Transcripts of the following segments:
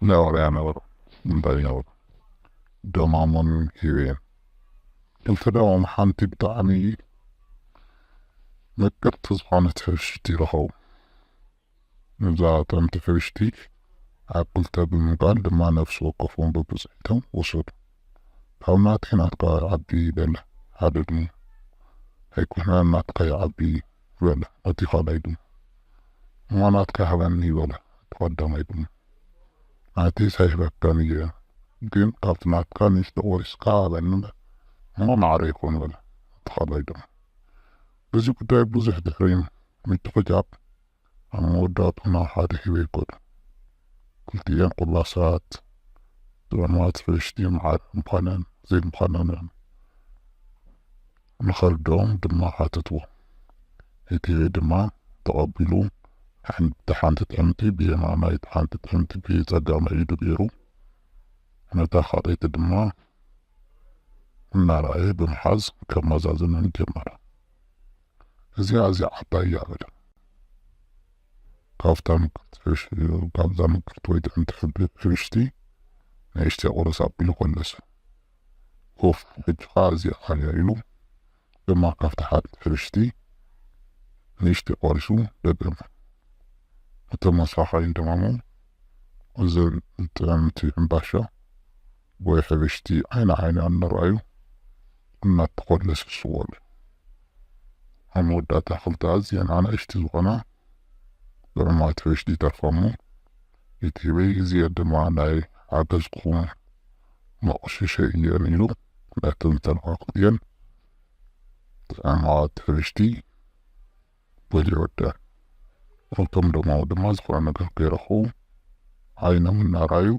ነበረያ ነበረ እንታይ ነበረ ደማሙን ህበይን ክልተ ደማም ሓንቲ ብጣዕሚ ምቅርቲ ዝኾነት ሕብሽቲ ይረኸቡ እዛ ጠንቲ ሕብሽቲ ኣብ ክልተ ብምቃል ድማ ነፍሲ ወከፎም በብፅሒቶም ወሰዱ ካብ ናተይ ናትካ ይዓቢ በለ ሓደ ድሞ ኣይኮነ ናትካ ይዓቢ በለ እቲ ካልኣይ ድሞ እማ ናትካ ይሃበኒ በለ እቲ ቀዳማይ ድሞ ናተይ ሳይህበከን እየ ግን ካብቲ ናትካ ንእሽቶ ቆሪስካ ሃበኒ እማ ማዕረ ይኮን በለ እቲ ካልኣይ ድሞ በዚ ጉዳይ ብዙሕ ድሕሪ ምጭቅጫቅ ኣብ መወዳእቱ ናብ ሓደ ህበይ ይኮዱ ክልቲአን ቁላሳት ጥዑማት ሕብሽቲ መዓር ምዃነን ዘይምዃነን ንኸልዶም ድማ ሓተትዎ እቲ ህበይ ድማ ተቐቢሉ ሓንቲ ጥዕምቲ ብየማናይ ሓንቲ ጥዕምቲ ብፀጋማይ ኢዱ ገይሩ ነታ ካልአይቲ ድማ እናረኣየ ብምሓዝ ከመዛዝነን ጀመረ እዚኣ ዓባይ እያ በለ ካብዛ ምቅርቲ ወይ ጥዕምቲ ሕብሽቲ ንእሽተይ ቆረስ ኣቢሉ ቆለሰ ኮፍ ሕጂኻ እዚኣ ካልያ ኢሉ ድማ ካብቲ ሓንቲ ሕብሽቲ ንእሽተይ ቆሪሱ ደገመ ተመሳሳይ ደማሙ እዘን ጥዕምቲ ሕምባሻ ወይ ሕብሽቲ ዓይና እናረኣዩ እናተቆለሰ ስወሉ ኣብ መወዳእታ ክልተ ኣዝየን ኣናእሽቲ ዝኾና ጥዑማት ሕብሽቲ ተርፎሙ እቲ ህበይ እዚአን ድማ ናይ ዓገዝኩም መቁሸሸ እየን ኢሉ ነተን ተነኻኽልየን ጥዑማት ሕብሽቲ በሊዑ ወድአን እቶም ደማሙ ድማ ዝኾነ ነገር ከይረኽቡ ዓይኖም እናረኣዩ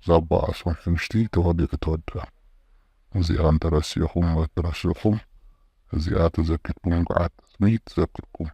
ዘባኣሶም ሕብሽቲ ተወዲዑ ተወድአ እዚኣ እንተረሲኹም እዚኣ ተዘኪርኩም ጉዓት ስሚ ተዘኪርኩም